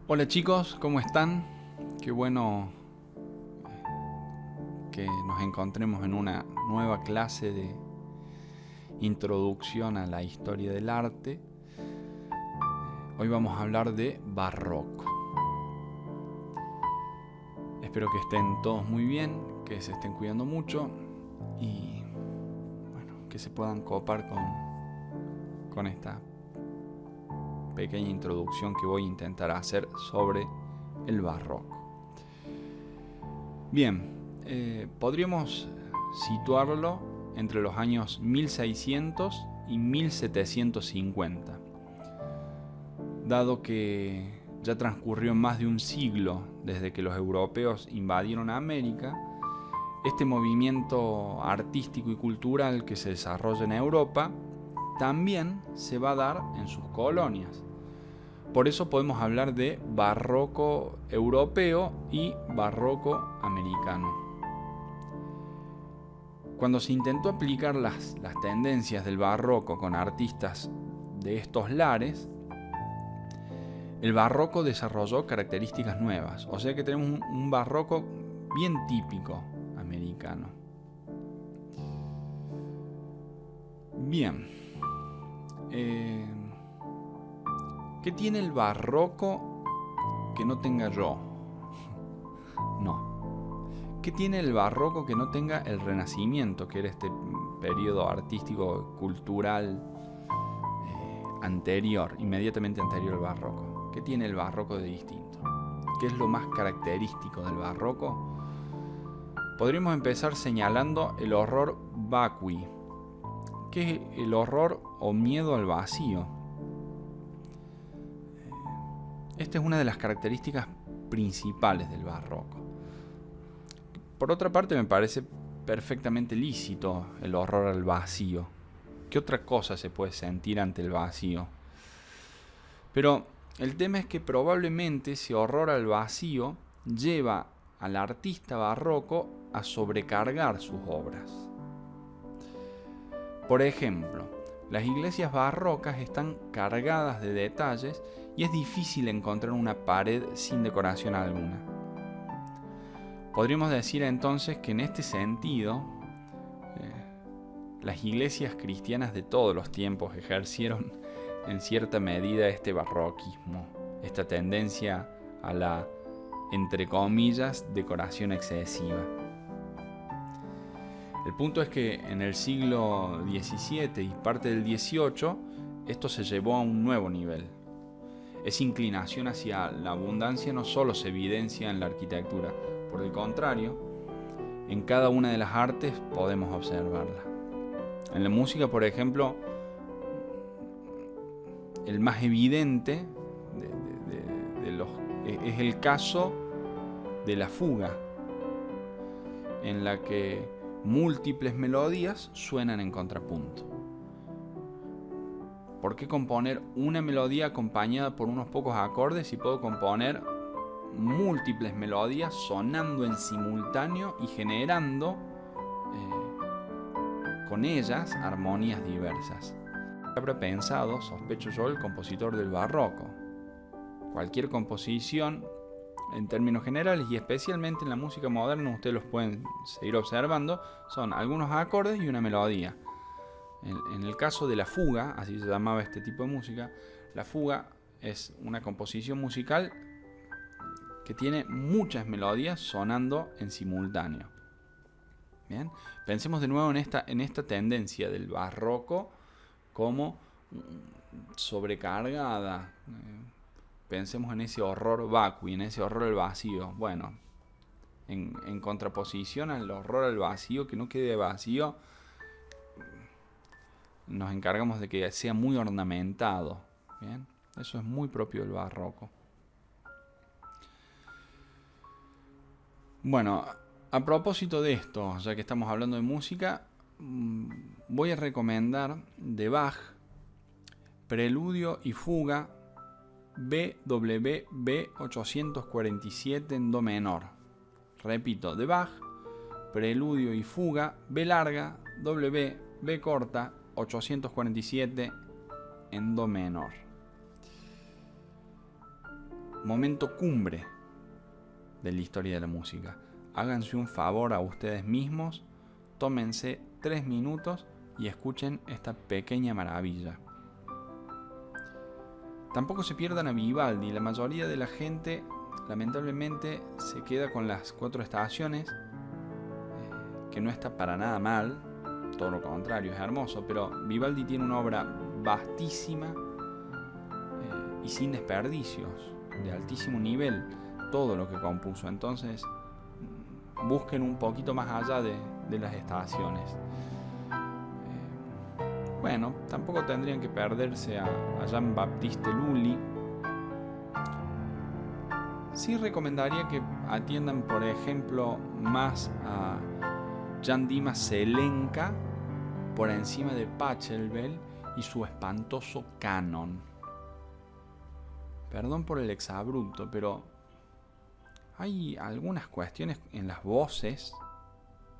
Hola chicos, ¿cómo están? Qué bueno que nos encontremos en una nueva clase de introducción a la historia del arte. Hoy vamos a hablar de barroco. Espero que estén todos muy bien, que se estén cuidando mucho y bueno, que se puedan copar con esta pequeña introducción que voy a intentar hacer sobre el barroco. Bien, podríamos situarlo entre los años 1600 y 1750, dado que ya transcurrió más de un siglo desde que los europeos invadieron América. Este movimiento artístico y cultural que se desarrolla en Europa también se va a dar en sus colonias. Por eso podemos hablar de barroco europeo y barroco americano. Cuando se intentó aplicar las tendencias del barroco con artistas de estos lares, el barroco desarrolló características nuevas. O sea que tenemos un barroco bien típico americano. Bien. ¿Qué tiene el barroco que no tenga yo? No. ¿Qué tiene el barroco que no tenga el Renacimiento, que era este periodo artístico cultural anterior, inmediatamente anterior al barroco? ¿Qué tiene el barroco de distinto? ¿Qué es lo más característico del barroco? Podríamos empezar señalando el horror vacui. ¿Qué es el horror o miedo al vacío? Esta es una de las características principales del barroco. Por otra parte, me parece perfectamente lícito el horror al vacío. ¿Qué otra cosa se puede sentir ante el vacío? Pero el tema es que probablemente ese horror al vacío lleva al artista barroco a sobrecargar sus obras. Por ejemplo, las iglesias barrocas están cargadas de detalles y es difícil encontrar una pared sin decoración alguna. Podríamos decir entonces que en este sentido, las iglesias cristianas de todos los tiempos ejercieron en cierta medida este barroquismo, esta tendencia a la, entre comillas, decoración excesiva. El punto es que en el siglo XVII y parte del XVIII, esto se llevó a un nuevo nivel. Esa inclinación hacia la abundancia no solo se evidencia en la arquitectura, por el contrario, en cada una de las artes podemos observarla. En la música, por ejemplo, el más evidente es el caso de la fuga, en la que múltiples melodías suenan en contrapunto. ¿Por qué componer una melodía acompañada por unos pocos acordes si puedo componer múltiples melodías sonando en simultáneo y generando con ellas armonías diversas? Habrá pensado, sospecho yo, el compositor del barroco. Cualquier composición, en términos generales y especialmente en la música moderna, ustedes los pueden seguir observando, son algunos acordes y una melodía. En el caso de la fuga, así se llamaba este tipo de música, la fuga es una composición musical que tiene muchas melodías sonando en simultáneo. Bien, pensemos de nuevo en esta tendencia del barroco como sobrecargada. Pensemos en ese horror vacui, en ese horror al vacío. Bueno, en contraposición al horror al vacío, que no quede vacío, nos encargamos de que sea muy ornamentado. Bien, eso es muy propio del barroco. Bueno, a propósito de esto, ya que estamos hablando de música, voy a recomendar de Bach Preludio y Fuga BWV 847 en Do menor. Repito, de Bach Preludio y Fuga B larga W B corta 847 en Do menor. momento cumbre de la historia de la música. Háganse un favor a ustedes mismos, tómense 3 minutos y escuchen esta pequeña maravilla. Tampoco se pierdan a Vivaldi. La mayoría de la gente lamentablemente se queda con las 4 estaciones, que no está para nada mal, todo lo contrario, es hermoso, pero Vivaldi tiene una obra vastísima y sin desperdicios, de altísimo nivel, todo lo que compuso. Entonces busquen un poquito más allá de las estaciones. Bueno, tampoco tendrían que perderse a Jean-Baptiste Lully. Sí recomendaría que atiendan, por ejemplo, más a Jan Dimas Zelenka por encima de Pachelbel y su espantoso canon. Perdón por el exabrupto, pero hay algunas cuestiones en las voces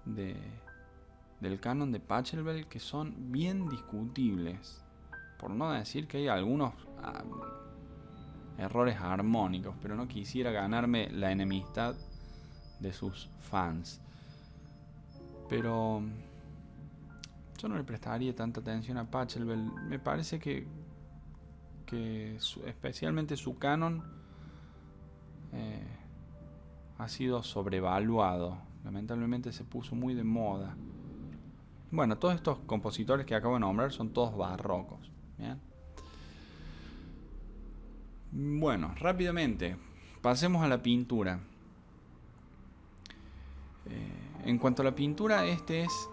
del canon de Pachelbel que son bien discutibles, por no decir que hay algunos errores armónicos, pero no quisiera ganarme la enemistad de sus fans. Pero yo no le prestaría tanta atención a Pachelbel. Me parece que especialmente su canon ha sido sobrevaluado. Lamentablemente se puso muy de moda. Bueno, todos estos compositores que acabo de nombrar son todos barrocos. ¿Bien? Bueno, rápidamente, pasemos a la pintura. En cuanto a la pintura, este es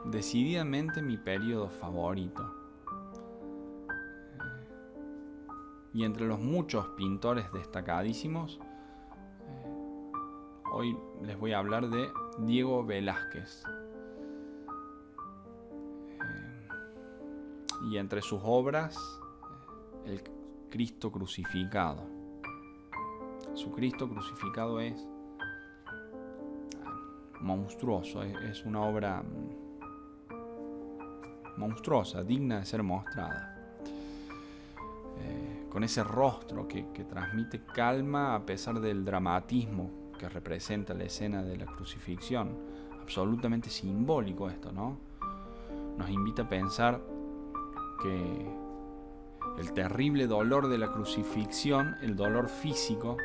decididamente mi periodo favorito. Y entre los muchos pintores destacadísimos, hoy les voy a hablar de Diego Velázquez. Y entre sus obras, el Cristo crucificado. Su Cristo crucificado es monstruoso, es una obra monstruosa, digna de ser mostrada. Con ese rostro que transmite calma a pesar del dramatismo que representa la escena de la crucifixión. Absolutamente simbólico esto, ¿no? Nos invita a pensar que el terrible dolor de la crucifixión, el dolor físico,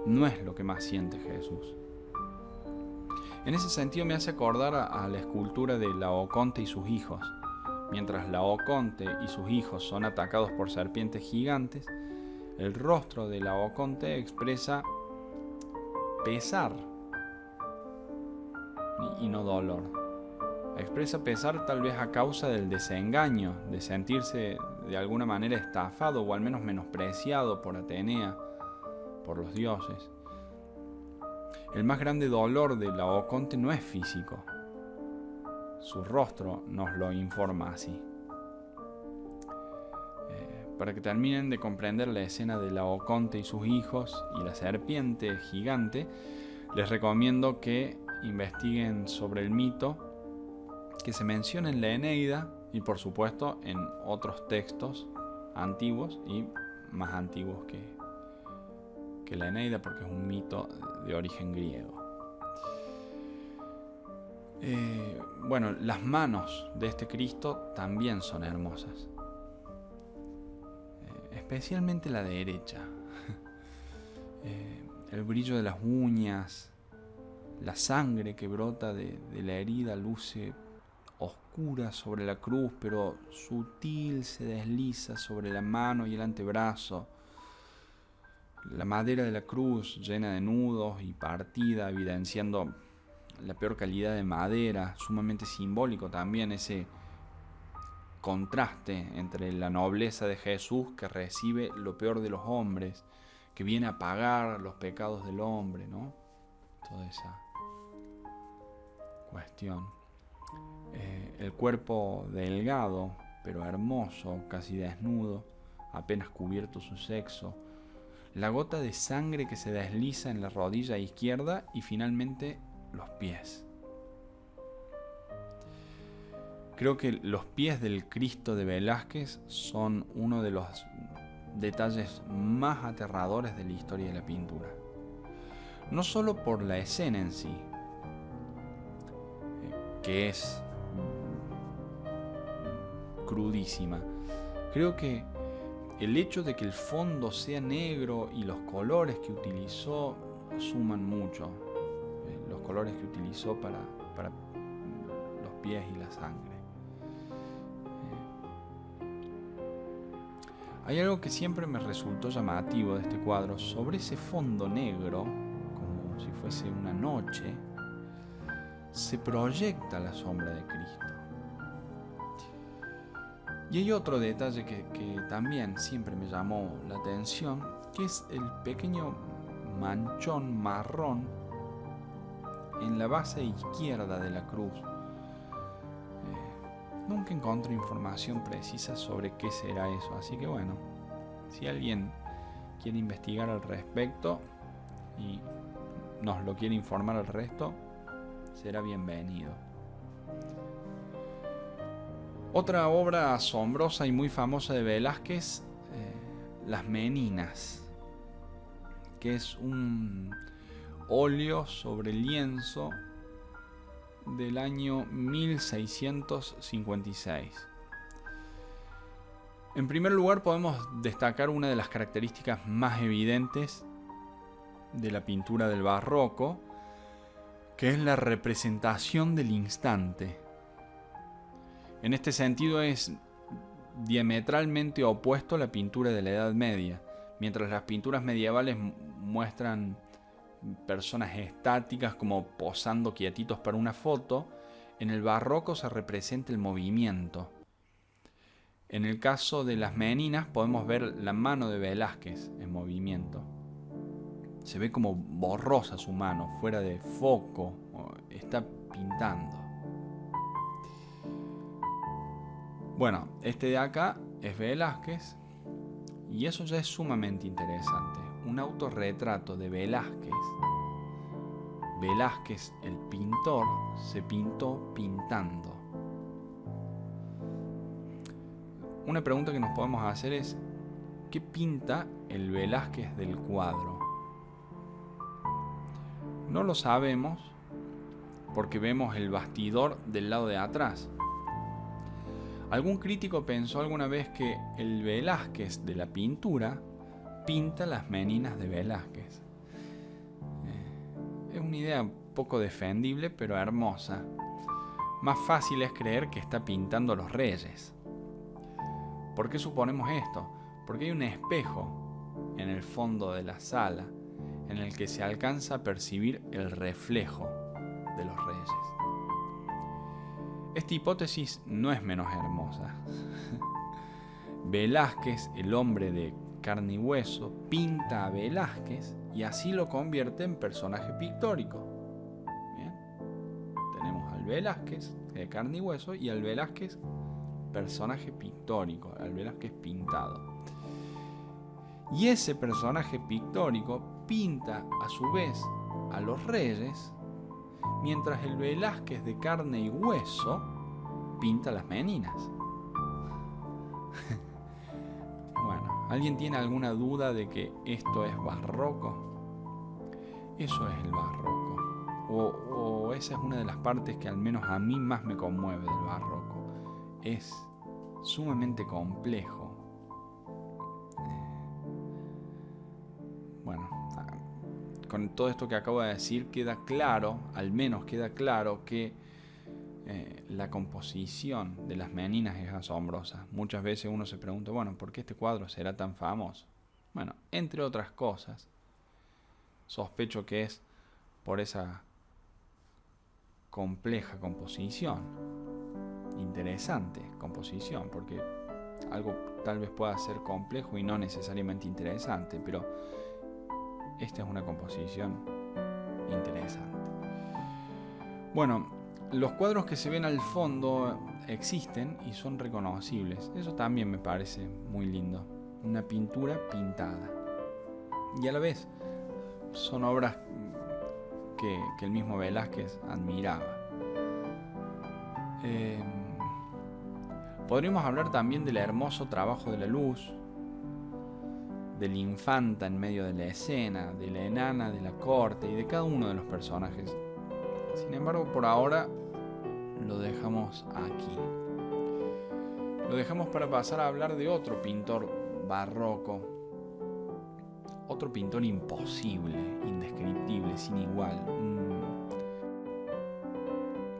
no es lo que más siente Jesús. En ese sentido me hace acordar a la escultura de Laoconte y sus hijos. Mientras Laoconte y sus hijos son atacados por serpientes gigantes, el rostro de Laoconte expresa pesar y no dolor. Expresa pesar tal vez a causa del desengaño, de sentirse de alguna manera estafado o al menos menospreciado por Atenea, por los dioses. El más grande dolor de Laoconte no es físico. Su rostro nos lo informa así. Para que terminen de comprender la escena de Laoconte y sus hijos y la serpiente gigante, les recomiendo que investiguen sobre el mito que se menciona en la Eneida y por supuesto en otros textos antiguos y más antiguos que la Eneida, porque es un mito de origen griego. Bueno, las manos de este Cristo también son hermosas, especialmente la derecha. El brillo de las uñas, la sangre que brota de la herida luce oscura sobre la cruz, pero sutil se desliza sobre la mano y el antebrazo. La madera de la cruz llena de nudos y partida, evidenciando la peor calidad de madera, sumamente simbólico también ese contraste entre la nobleza de Jesús, que recibe lo peor de los hombres, que viene a pagar los pecados del hombre, ¿no? Toda esa cuestión. El cuerpo delgado, pero hermoso, casi desnudo, apenas cubierto su sexo. La gota de sangre que se desliza en la rodilla izquierda y finalmente los pies. Creo que los pies del Cristo de Velázquez son uno de los detalles más aterradores de la historia de la pintura. No solo por la escena en sí, que es crudísima. Creo que el hecho de que el fondo sea negro y los colores que utilizó suman mucho. Los colores que utilizó para los pies y la sangre. Hay algo que siempre me resultó llamativo de este cuadro. Sobre ese fondo negro, como si fuese una noche, se proyecta la sombra de Cristo. Y hay otro detalle que también siempre me llamó la atención, que es el pequeño manchón marrón en la base izquierda de la cruz. Nunca encontré información precisa sobre qué será eso, así que bueno, si alguien quiere investigar al respecto y nos lo quiere informar al resto, será bienvenido. Otra obra asombrosa y muy famosa de Velázquez, Las Meninas, que es un óleo sobre lienzo del año 1656. En primer lugar, podemos destacar una de las características más evidentes de la pintura del barroco, que es la representación del instante. En este sentido es diametralmente opuesto a la pintura de la Edad Media. Mientras las pinturas medievales muestran personas estáticas como posando quietitos para una foto, en el barroco se representa el movimiento. En el caso de Las Meninas podemos ver la mano de Velázquez en movimiento. Se ve como borrosa su mano, fuera de foco, está pintando. Bueno, este de acá es Velázquez y eso ya es sumamente interesante. Un autorretrato de Velázquez. Velázquez, el pintor, se pintó pintando. Una pregunta que nos podemos hacer es: ¿qué pinta el Velázquez del cuadro? No lo sabemos porque vemos el bastidor del lado de atrás. Algún crítico pensó alguna vez que el Velázquez de la pintura pinta Las Meninas de Velázquez. Es una idea poco defendible, pero hermosa. Más fácil es creer que está pintando a los reyes. ¿Por qué suponemos esto? Porque hay un espejo en el fondo de la sala en el que se alcanza a percibir el reflejo de los reyes. Esta hipótesis no es menos hermosa. Velázquez, el hombre de carne y hueso, pinta a Velázquez y así lo convierte en personaje pictórico. Bien. Tenemos al Velázquez de carne y hueso y al Velázquez personaje pictórico, al Velázquez pintado. Y ese personaje pictórico pinta a su vez a los reyes, mientras el Velázquez de carne y hueso pinta Las Meninas. Bueno, ¿alguien tiene alguna duda de que esto es barroco? Eso es el barroco. O esa es una de las partes que al menos a mí más me conmueve del barroco. Es sumamente complejo. Bueno, con todo esto que acabo de decir queda claro, al menos queda claro que la composición de Las Meninas es asombrosa. Muchas veces uno se pregunta, bueno, ¿por qué este cuadro será tan famoso? Bueno, entre otras cosas, sospecho que es por esa compleja composición, interesante composición, porque algo tal vez pueda ser complejo y no necesariamente interesante, pero esta es una composición interesante. Bueno, los cuadros que se ven al fondo existen y son reconocibles. Eso también me parece muy lindo. Una pintura pintada. Y a la vez son obras que el mismo Velázquez admiraba. Podríamos hablar también del hermoso trabajo de la luz, de la infanta en medio de la escena, de la enana de la corte y de cada uno de los personajes. Sin embargo, por ahora lo dejamos aquí. Lo dejamos para pasar a hablar de otro pintor barroco, otro pintor imposible, indescriptible, sin igual.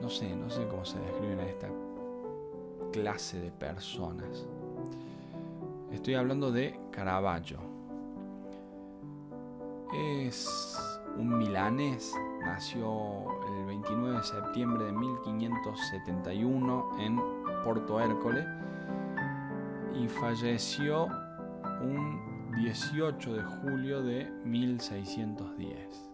No sé cómo se describen a esta clase de personas. Estoy hablando de Caravaggio. Es un milanés, nació el 29 de septiembre de 1571 en Porto Ercole y falleció un 18 de julio de 1610.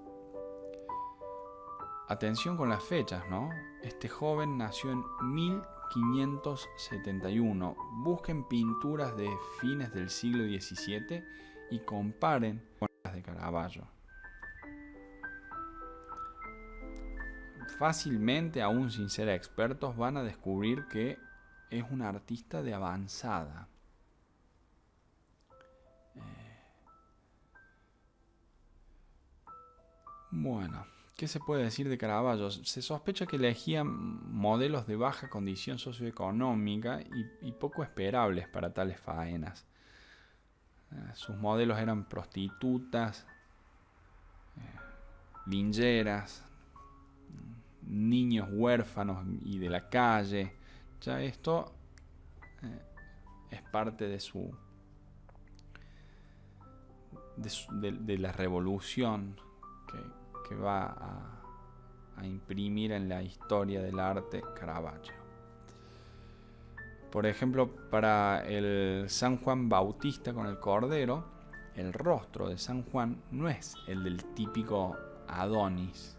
Atención con las fechas, ¿no? Este joven nació en 1571. Busquen pinturas de fines del siglo XVII y comparen con las de Caravaggio. Fácilmente, aún sin ser expertos, van a descubrir que es un artista de avanzada. Bueno, ¿qué se puede decir de Caravaggio? Se sospecha que elegía modelos de baja condición socioeconómica y poco esperables para tales faenas. Sus modelos eran prostitutas, lingeras, niños huérfanos y de la calle. Ya esto es parte de la revolución que va a imprimir en la historia del arte Caravaggio. Por ejemplo, para el San Juan Bautista con el Cordero, el rostro de San Juan no es el del típico Adonis.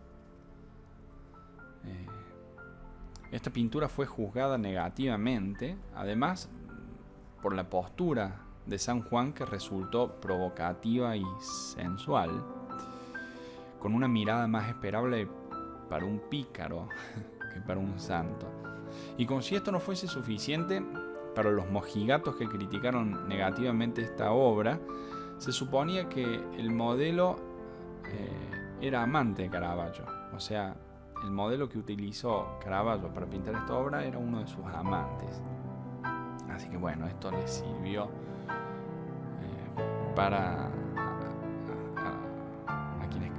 Esta pintura fue juzgada negativamente, además por la postura de San Juan, que resultó provocativa y sensual, con una mirada más esperable para un pícaro que para un santo. Y como si esto no fuese suficiente, para los mojigatos que criticaron negativamente esta obra, se suponía que el modelo era amante de Caravaggio. O sea, el modelo que utilizó Caravaggio para pintar esta obra era uno de sus amantes. Así que bueno, esto le sirvió para a quienes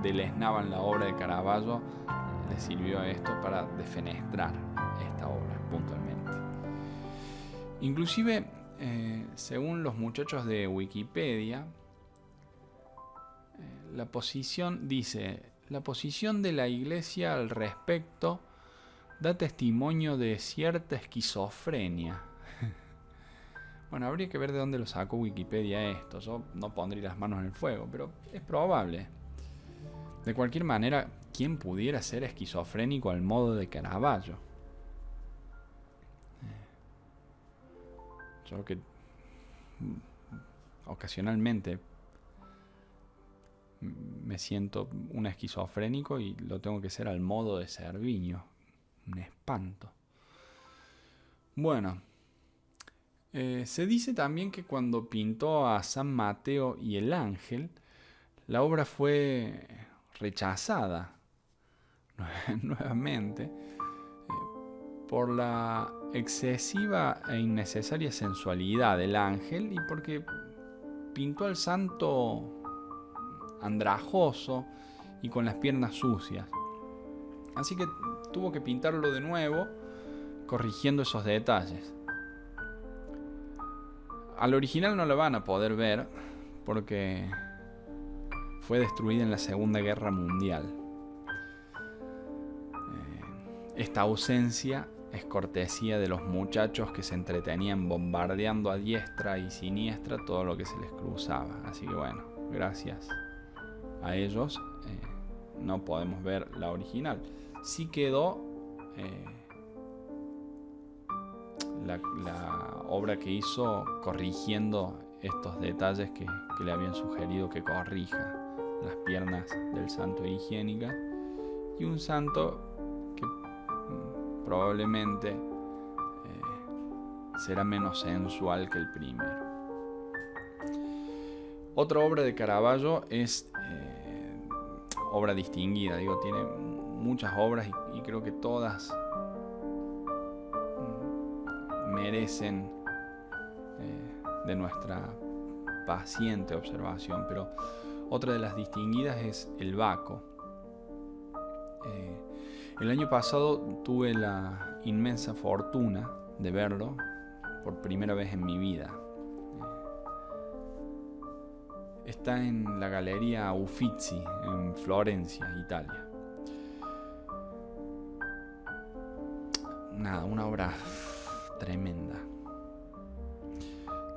deleznaban la obra de Caravaggio, les sirvió esto para defenestrar esta obra puntualmente. Inclusive, según los muchachos de Wikipedia, la posición de la Iglesia al respecto da testimonio de cierta esquizofrenia. Bueno, habría que ver de dónde lo sacó Wikipedia esto. Yo no pondría las manos en el fuego, pero es probable. De cualquier manera, ¿quién pudiera ser esquizofrénico al modo de Caravaggio? Yo que ocasionalmente me siento un esquizofrénico y lo tengo que ser al modo de Cerviño. Un espanto. Bueno, se dice también que cuando pintó a San Mateo y el Ángel, la obra fue rechazada nuevamente por la excesiva e innecesaria sensualidad del ángel y porque pintó al santo andrajoso y con las piernas sucias. Así que tuvo que pintarlo de nuevo, corrigiendo esos detalles. Al original no lo van a poder ver porque fue destruida en la Segunda Guerra Mundial. Esta ausencia es cortesía de los muchachos que se entretenían bombardeando a diestra y siniestra todo lo que se les cruzaba. Así que bueno, gracias a ellos no podemos ver la original. Sí quedó la obra que hizo corrigiendo estos detalles que le habían sugerido que corrija. Las piernas del santo higiénicas y un santo que probablemente será menos sensual que el primero. Otra obra de Caravaggio es obra distinguida, tiene muchas obras y creo que todas merecen de nuestra paciente observación, pero otra de las distinguidas es el Baco. El año pasado tuve la inmensa fortuna de verlo por primera vez en mi vida. Está en la Galería Uffizi en Florencia, Italia. Una obra tremenda.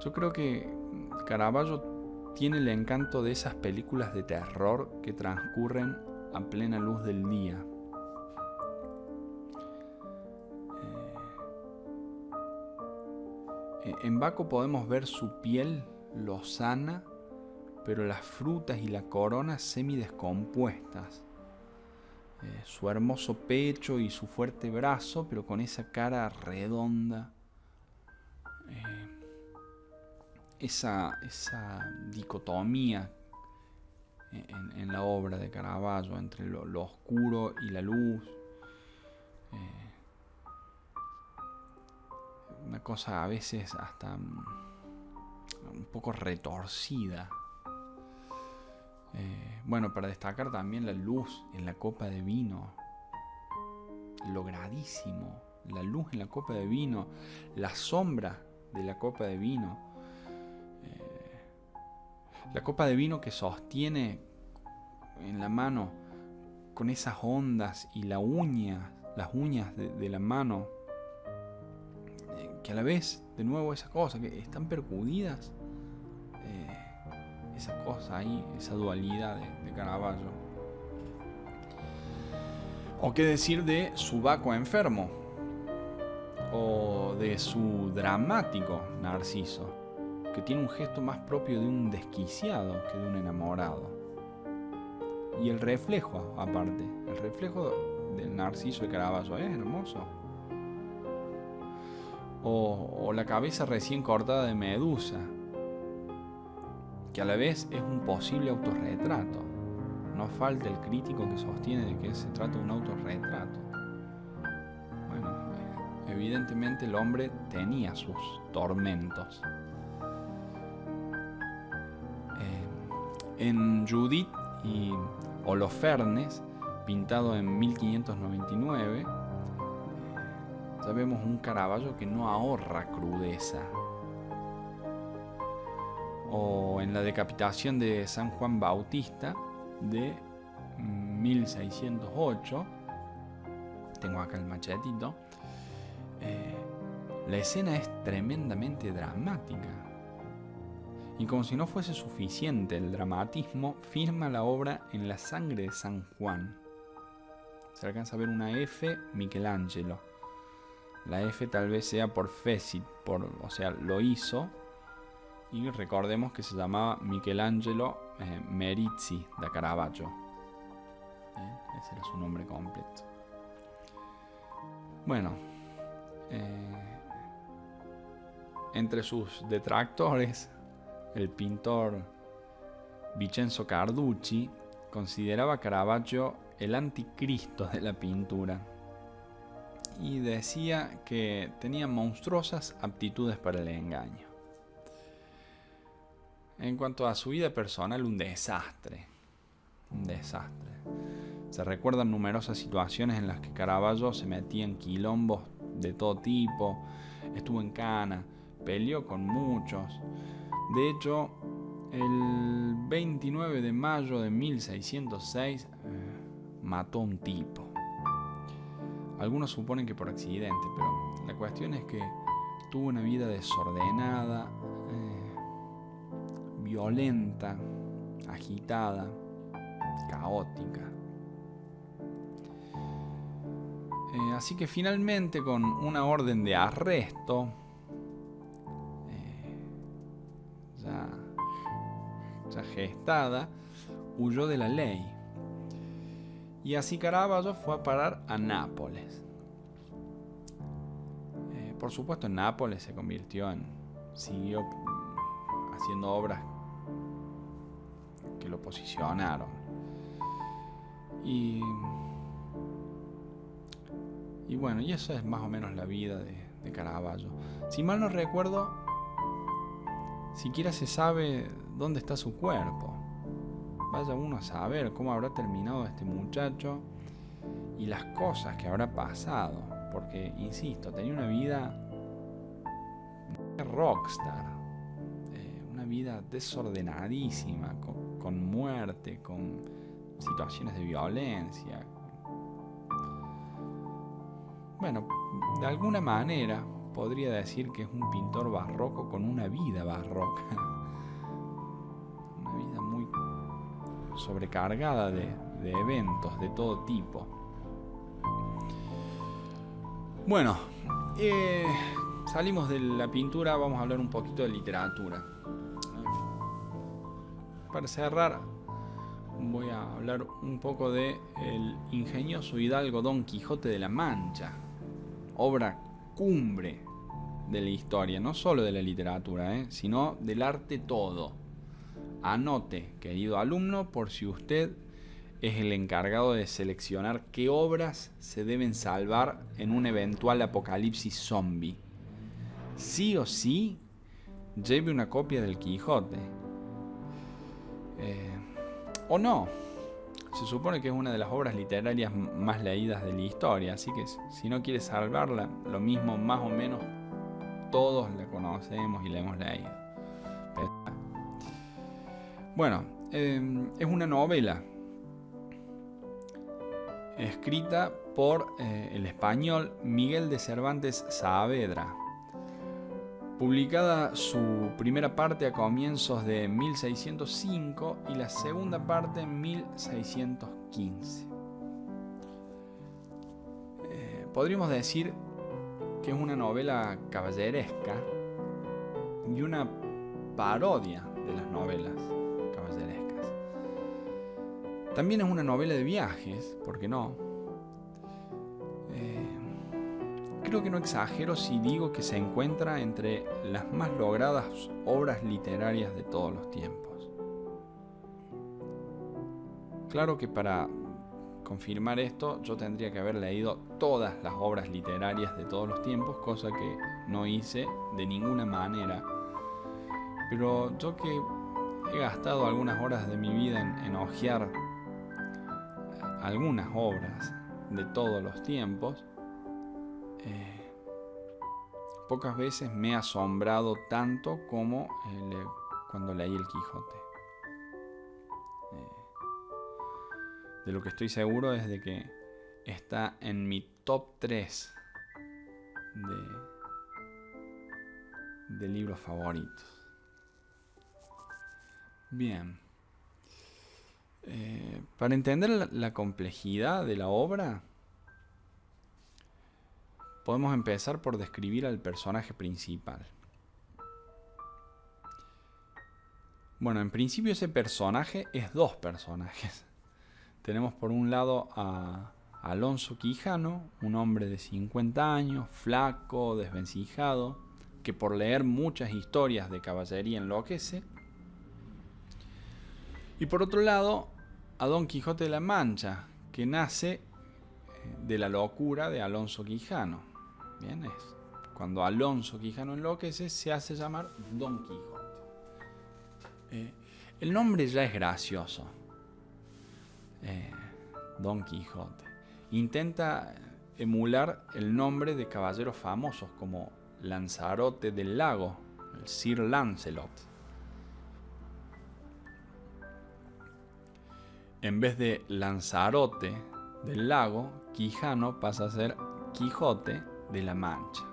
Yo creo que Caravaggio tiene el encanto de esas películas de terror que transcurren a plena luz del día. En Baco podemos ver su piel lozana, pero las frutas y la corona semidescompuestas. Su hermoso pecho y su fuerte brazo, pero con esa cara redonda. Esa dicotomía en la obra de Caravaggio entre lo oscuro y la luz. Una cosa a veces hasta un poco retorcida. Bueno, para destacar también la luz en la copa de vino. Logradísimo. La luz en la copa de vino. La sombra de la copa de vino. La copa de vino que sostiene en la mano con esas ondas y las uñas de la mano. Que a la vez, de nuevo, esa cosa, que están percudidas. Esa cosa ahí, esa dualidad de Caravaggio. O qué decir de su Baco enfermo, o de su dramático Narciso, que tiene un gesto más propio de un desquiciado que de un enamorado. Y el reflejo, aparte, el reflejo del Narciso de Caravaggio es hermoso. O la cabeza recién cortada de Medusa, que a la vez es un posible autorretrato. No falta el crítico que sostiene de que se trata de un autorretrato. Bueno, evidentemente el hombre tenía sus tormentos. En Judith y Holofernes, pintado en 1599, ya vemos un Caravaggio que no ahorra crudeza. O en la decapitación de San Juan Bautista de 1608, tengo acá el machetito, la escena es tremendamente dramática. Y como si no fuese suficiente el dramatismo, firma la obra en la sangre de San Juan. Se alcanza a ver una F Michelangelo. La F tal vez sea por Fecit, o sea, lo hizo. Y recordemos que se llamaba Michelangelo Merizzi da Caravaggio. Ese era su nombre completo. Bueno, entre sus detractores, el pintor Vincenzo Carducci consideraba a Caravaggio el anticristo de la pintura y decía que tenía monstruosas aptitudes para el engaño. En cuanto a su vida personal, un desastre. Se recuerdan numerosas situaciones en las que Caravaggio se metía en quilombos de todo tipo, estuvo en cana, peleó con muchos. De hecho, el 29 de mayo de 1606 mató a un tipo. Algunos suponen que por accidente, pero la cuestión es que tuvo una vida desordenada, violenta, agitada, caótica. Así que finalmente, con una orden de arresto, ya gestada, huyó de la ley. Y así Caravaggio fue a parar a Nápoles. Por supuesto, en Nápoles siguió haciendo obras lo posicionaron. Y bueno, y eso es más o menos la vida de Caravaggio. Si mal no recuerdo, siquiera se sabe dónde está su cuerpo. Vaya uno a saber cómo habrá terminado este muchacho y las cosas que habrá pasado. Porque, insisto, tenía una vida rockstar, una vida desordenadísima, con muerte, con situaciones de violencia. Bueno, de alguna manera podría decir que es un pintor barroco con una vida barroca. Una vida muy sobrecargada de eventos de todo tipo. Bueno, salimos de la pintura, vamos a hablar un poquito de literatura. Para cerrar, voy a hablar un poco de el ingenioso hidalgo Don Quijote de la Mancha, obra cumbre de la historia, no solo de la literatura, sino del arte todo. Anote, querido alumno, por si usted es el encargado de seleccionar qué obras se deben salvar en un eventual apocalipsis zombie. Sí o sí, lleve una copia del Quijote. O no. Se supone que es una de las obras literarias más leídas de la historia, así que si no quiere salvarla, lo mismo, más o menos todos la conocemos y la hemos leído. Bueno, es una novela escrita por el español Miguel de Cervantes Saavedra, publicada su primera parte a comienzos de 1605 y la segunda parte en 1615. Podríamos decir que es una novela caballeresca y una parodia de las novelas caballerescas. También es una novela de viajes, ¿por qué no? Creo que no exagero si digo que se encuentra entre las más logradas obras literarias de todos los tiempos. Claro que para confirmar esto yo tendría que haber leído todas las obras literarias de todos los tiempos, cosa que no hice de ninguna manera. Pero yo que he gastado algunas horas de mi vida en hojear algunas obras de todos los tiempos, pocas veces me he asombrado tanto como cuando leí el Quijote. De lo que estoy seguro es de que está en mi top 3 de libros favoritos. Bien. Para entender la complejidad de la obra, podemos empezar por describir al personaje principal. Bueno, en principio ese personaje es dos personajes. Tenemos por un lado a Alonso Quijano, un hombre de 50 años, flaco, desvencijado, que por leer muchas historias de caballería enloquece. Y por otro lado, a Don Quijote de la Mancha, que nace de la locura de Alonso Quijano. Bien, es cuando Alonso Quijano enloquece, se hace llamar Don Quijote. El nombre ya es gracioso. Don Quijote intenta emular el nombre de caballeros famosos como Lanzarote del Lago, el Sir Lancelot. En vez de Lanzarote del Lago, Quijano pasa a ser Quijote de la Mancha.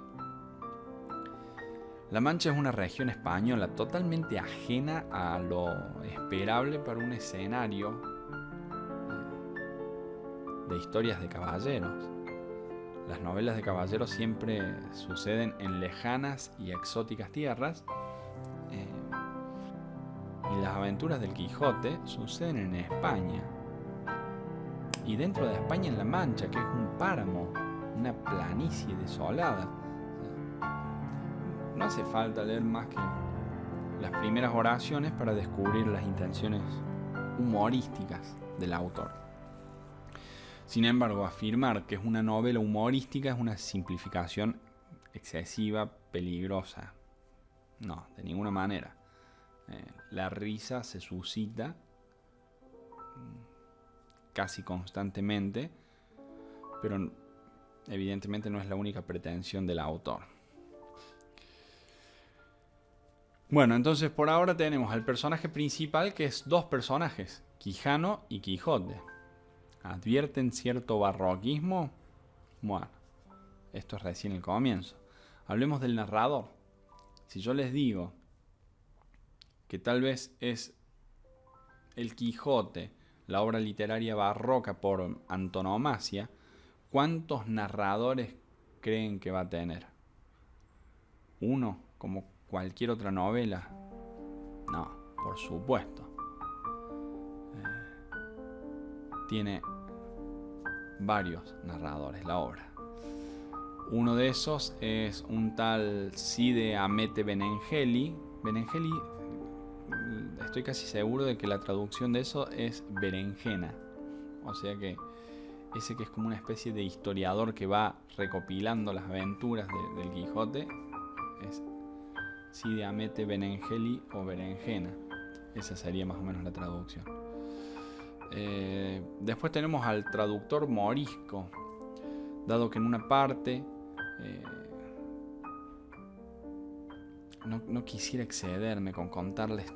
La Mancha es una región española totalmente ajena a lo esperable para un escenario de historias de caballeros. Las novelas de caballeros siempre suceden en lejanas y exóticas tierras, y las aventuras del Quijote suceden en España. Y dentro de España, en La Mancha, que es un páramo, una planicie desolada. No hace falta leer más que las primeras oraciones para descubrir las intenciones humorísticas del autor. Sin embargo, afirmar que es una novela humorística es una simplificación excesiva, peligrosa. No, de ninguna manera. La risa se suscita casi constantemente, pero evidentemente no es la única pretensión del autor. Bueno, entonces por ahora tenemos al personaje principal, que es dos personajes, Quijano y Quijote. ¿Advierten cierto barroquismo? Bueno, esto es recién el comienzo. Hablemos del narrador. Si yo les digo que tal vez es el Quijote, la obra literaria barroca por antonomasia, ¿cuántos narradores creen que va a tener? ¿Uno, como cualquier otra novela? No, por supuesto. Tiene varios narradores la obra. Uno de esos es un tal Cide Hamete Benengeli. Benengeli, estoy casi seguro de que la traducción de eso es berenjena. O sea que ese que es como una especie de historiador que va recopilando las aventuras del Quijote es Cide Hamete Benengeli o berenjena. Esa sería más o menos la traducción. Después tenemos al traductor morisco, dado que en una parte no quisiera excederme con contarles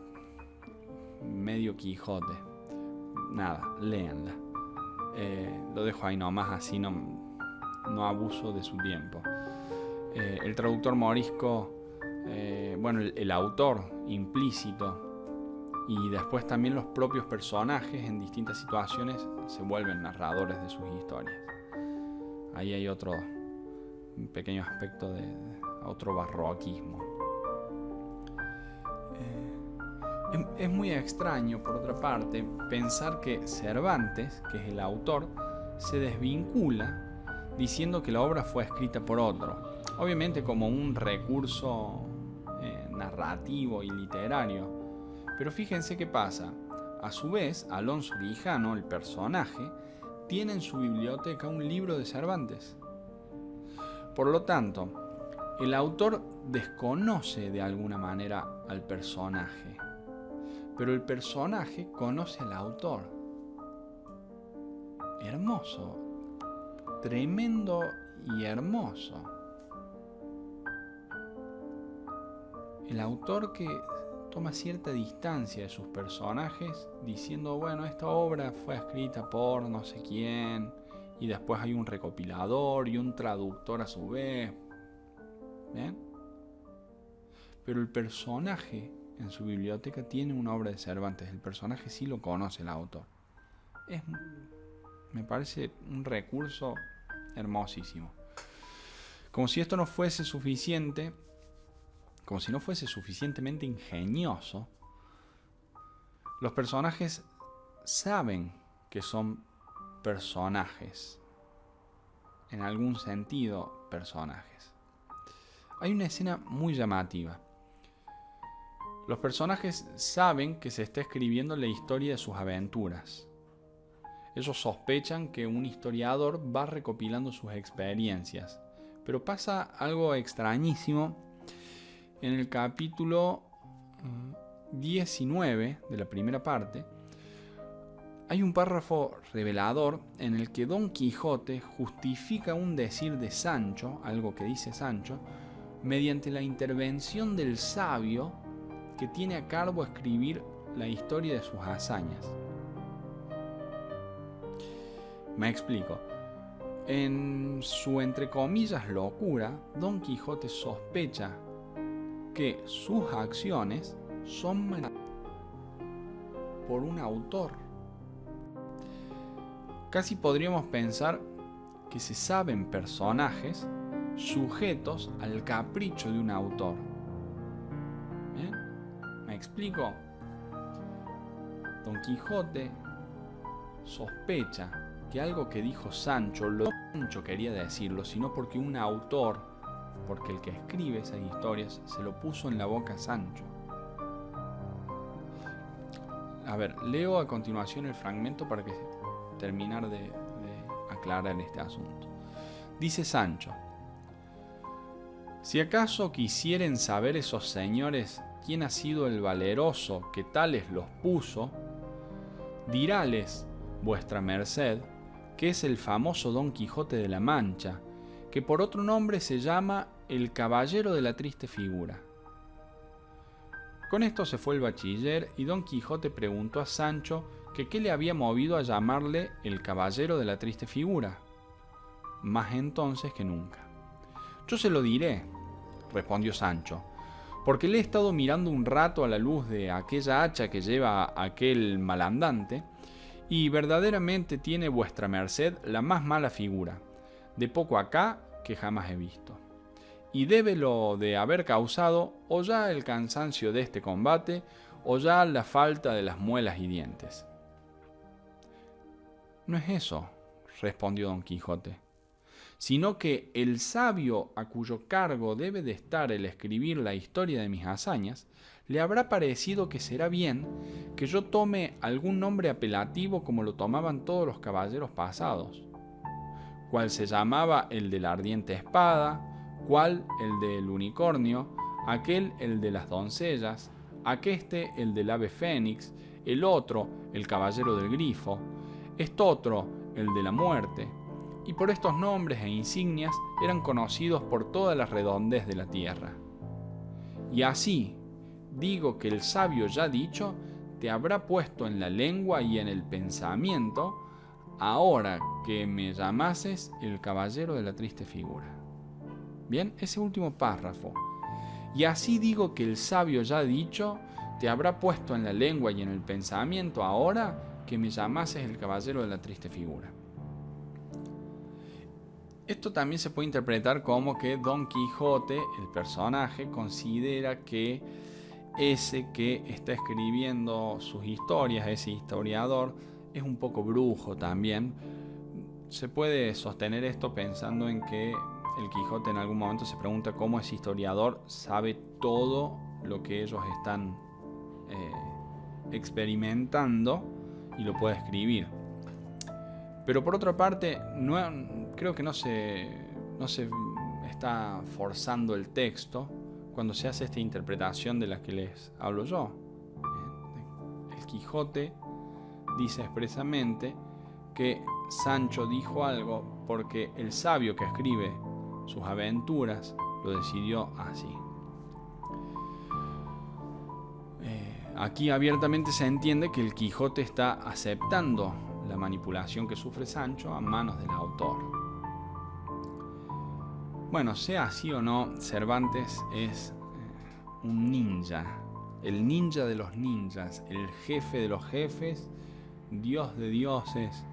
medio Quijote. Nada, léanla. Lo dejo ahí nomás, así no abuso de su tiempo. El traductor morisco, el autor implícito, y después también los propios personajes en distintas situaciones se vuelven narradores de sus historias. Ahí hay otro pequeño aspecto de otro barroquismo. Es muy extraño, por otra parte, pensar que Cervantes, que es el autor, se desvincula diciendo que la obra fue escrita por otro. Obviamente como un recurso narrativo y literario. Pero fíjense qué pasa. A su vez, Alonso Quijano, el personaje, tiene en su biblioteca un libro de Cervantes. Por lo tanto, el autor desconoce de alguna manera al personaje, pero el personaje conoce al autor. Hermoso, tremendo y hermoso. El autor que toma cierta distancia de sus personajes diciendo, bueno, esta obra fue escrita por no sé quién, y después hay un recopilador y un traductor a su vez. ¿Bien? Pero el personaje en su biblioteca tiene una obra de Cervantes. El personaje sí lo conoce el autor. Me parece un recurso hermosísimo. Como si esto no fuese suficiente, como si no fuese suficientemente ingenioso, los personajes saben que son personajes. En algún sentido, personajes. Hay una escena muy llamativa. Los personajes saben que se está escribiendo la historia de sus aventuras. Ellos sospechan que un historiador va recopilando sus experiencias. Pero pasa algo extrañísimo en el capítulo 19 de la primera parte. Hay un párrafo revelador en el que Don Quijote justifica un decir de Sancho, algo que dice Sancho, mediante la intervención del sabio que tiene a cargo escribir la historia de sus hazañas. Me explico. En su entre comillas locura, Don Quijote sospecha que sus acciones son por un autor. Casi podríamos pensar que se saben personajes sujetos al capricho de un autor. ¿Bien? ¿Me explico? Don Quijote sospecha que algo que dijo Sancho, no Sancho quería decirlo, sino porque un autor, porque el que escribe esas historias, se lo puso en la boca a Sancho. leo a continuación el fragmento para terminar de aclarar este asunto. Dice Sancho: si acaso quisieren saber esos señores quién ha sido el valeroso que tales los puso, diráles vuestra merced que es el famoso Don Quijote de la Mancha, que por otro nombre se llama el Caballero de la Triste Figura. Con esto se fue el bachiller y Don Quijote preguntó a Sancho que qué le había movido a llamarle el Caballero de la Triste Figura. Más entonces que nunca. Yo se lo diré, respondió Sancho, porque le he estado mirando un rato a la luz de aquella hacha que lleva aquel malandante, y verdaderamente tiene vuestra merced la más mala figura, de poco acá que jamás he visto. Y débelo de haber causado o ya el cansancio de este combate, o ya la falta de las muelas y dientes. No es eso, respondió Don Quijote, sino que el sabio a cuyo cargo debe de estar el escribir la historia de mis hazañas, le habrá parecido que será bien que yo tome algún nombre apelativo como lo tomaban todos los caballeros pasados, cual se llamaba el de la ardiente espada, cual el del unicornio, aquel el de las doncellas, aqueste el del ave fénix, el otro el caballero del grifo, estotro el de la muerte, y por estos nombres e insignias eran conocidos por toda la redondez de la tierra. Y así, digo que el sabio ya dicho te habrá puesto en la lengua y en el pensamiento, ahora que me llamases el Caballero de la Triste Figura. Bien, ese último párrafo. Y así digo que el sabio ya dicho te habrá puesto en la lengua y en el pensamiento, ahora que me llamases el Caballero de la Triste Figura. Esto también se puede interpretar como que Don Quijote, el personaje, considera que ese que está escribiendo sus historias, ese historiador, es un poco brujo también. Se puede sostener esto pensando en que el Quijote en algún momento se pregunta cómo ese historiador sabe todo lo que ellos están experimentando y lo puede escribir. Pero por otra parte, creo que no se está forzando el texto cuando se hace esta interpretación de la que les hablo yo. El Quijote dice expresamente que Sancho dijo algo porque el sabio que escribe sus aventuras lo decidió así. Aquí abiertamente se entiende que el Quijote está aceptando la manipulación que sufre Sancho a manos del autor. Bueno, sea así o no, Cervantes es un ninja, el ninja de los ninjas, el jefe de los jefes, Dios de dioses.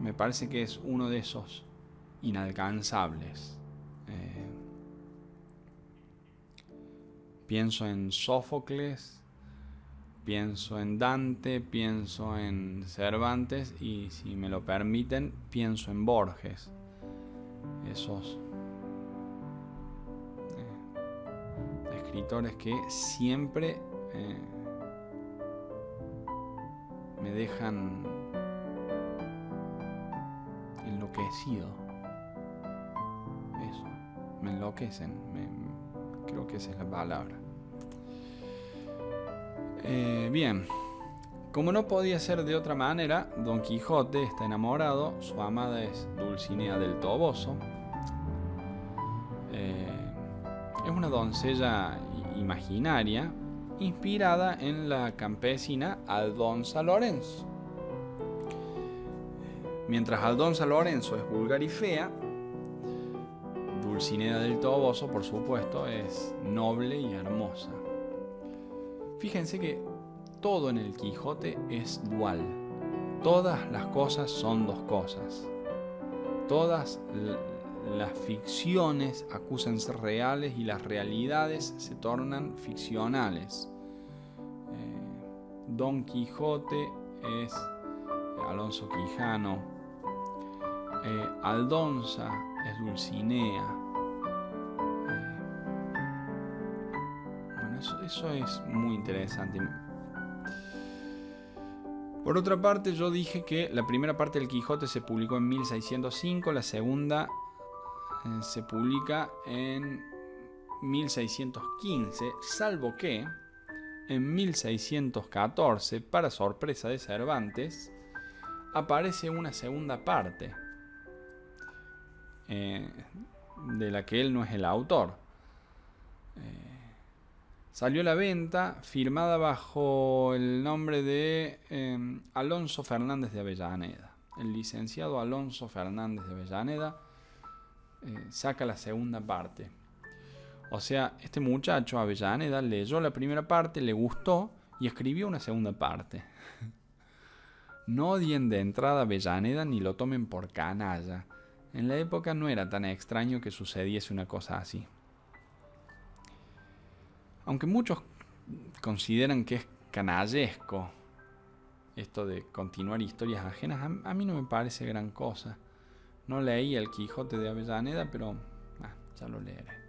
Me parece que es uno de esos inalcanzables. Pienso en Sófocles, pienso en Dante, pienso en Cervantes y, si me lo permiten, pienso en Borges. Esos escritores que siempre me dejan enloquecido. Eso, me enloquecen, creo que esa es la palabra. Bien, como no podía ser de otra manera, Don Quijote está enamorado, su amada es Dulcinea del Toboso. Es una doncella imaginaria inspirada en la campesina Aldonza Lorenzo. Mientras Aldonza Lorenzo es vulgar y fea, Dulcinea del Toboso, por supuesto, es noble y hermosa. Fíjense que todo en el Quijote es dual. Todas las cosas son dos cosas. Todas las ficciones acusan ser reales y las realidades se tornan ficcionales. Don Quijote es Alonso Quijano. Aldonza es Dulcinea. Eso es muy interesante. Por otra parte, yo dije que la primera parte del Quijote se publicó en 1605, la segunda se publica en 1615, salvo que en 1614, para sorpresa de Cervantes, aparece una segunda parte de la que él no es el autor. Salió a la venta firmada bajo el nombre de Alonso Fernández de Avellaneda. El licenciado Alonso Fernández de Avellaneda saca la segunda parte. O sea, este muchacho Avellaneda leyó la primera parte, le gustó y escribió una segunda parte. No odien de entrada a Avellaneda ni lo tomen por canalla. En la época no era tan extraño que sucediese una cosa así. Aunque muchos consideran que es canallesco esto de continuar historias ajenas, a mí no me parece gran cosa. No leí El Quijote de Avellaneda, pero ya lo leeré.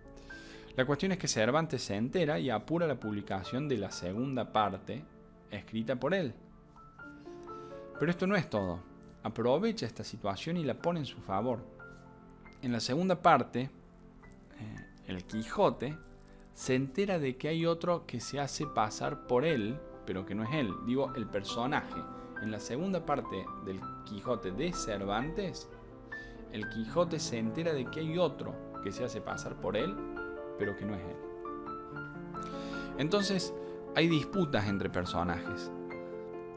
La cuestión es que Cervantes se entera y apura la publicación de la segunda parte escrita por él. Pero esto no es todo. Aprovecha esta situación y la pone en su favor. En la segunda parte, el Quijote se entera de que hay otro que se hace pasar por él, pero que no es él. Digo, el personaje. En la segunda parte del Quijote de Cervantes, el Quijote se entera de que hay otro que se hace pasar por él, pero que no es él. Entonces, hay disputas entre personajes.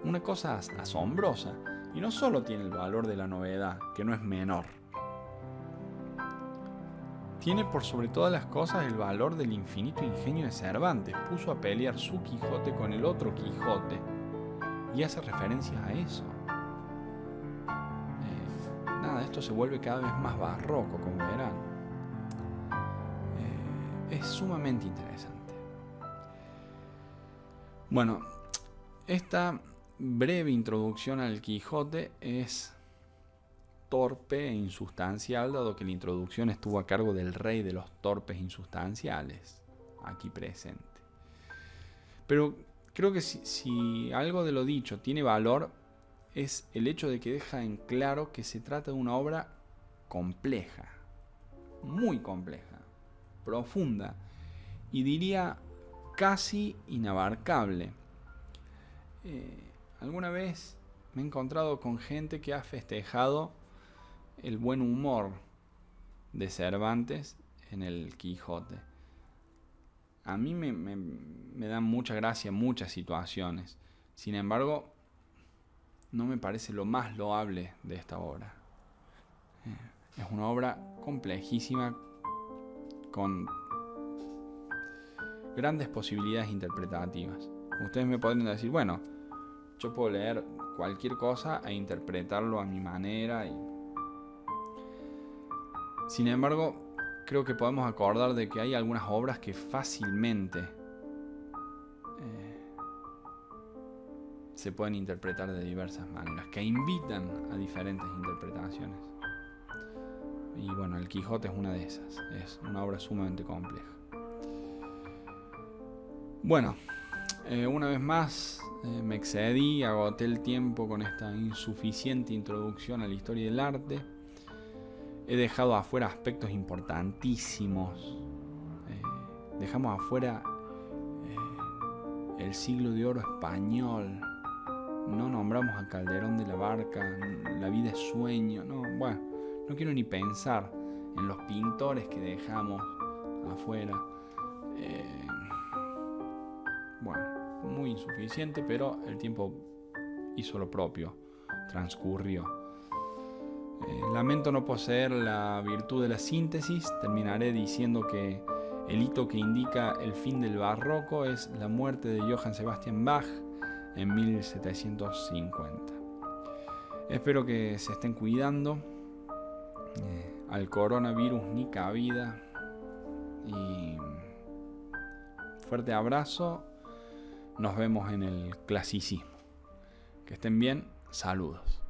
Una cosa asombrosa, y no solo tiene el valor de la novedad, que no es menor. Tiene por sobre todas las cosas el valor del infinito ingenio de Cervantes. Puso a pelear su Quijote con el otro Quijote y hace referencia a eso. Esto se vuelve cada vez más barroco, como verán. Es sumamente interesante. Bueno, esta breve introducción al Quijote es torpe e insustancial, dado que la introducción estuvo a cargo del rey de los torpes insustanciales, aquí presente. Pero creo que si algo de lo dicho tiene valor, es el hecho de que deja en claro que se trata de una obra compleja, muy compleja, profunda, y diría casi inabarcable. Alguna vez me he encontrado con gente que ha festejado el buen humor de Cervantes en el Quijote. A mí me dan mucha gracia muchas situaciones. Sin embargo, no me parece lo más loable de esta obra. Es una obra complejísima, con grandes posibilidades interpretativas. Ustedes me pueden decir, bueno, yo puedo leer cualquier cosa e interpretarlo a mi manera. Sin embargo, creo que podemos acordar de que hay algunas obras que fácilmente se pueden interpretar de diversas maneras, que invitan a diferentes interpretaciones. Y bueno, El Quijote es una de esas. Es una obra sumamente compleja. Bueno, una vez más me excedí, agoté el tiempo con esta insuficiente introducción a la historia del arte. He dejado afuera aspectos importantísimos. Dejamos afuera el siglo de oro español. No nombramos a Calderón de la Barca, La vida es sueño. No quiero ni pensar en los pintores que dejamos afuera. Muy insuficiente, pero el tiempo hizo lo propio, transcurrió. Lamento no poseer la virtud de la síntesis. Terminaré diciendo que el hito que indica el fin del barroco es la muerte de Johann Sebastian Bach en 1750. Espero que se estén cuidando. Al coronavirus ni cabida. Y fuerte abrazo. Nos vemos en el clasicismo. Que estén bien. Saludos.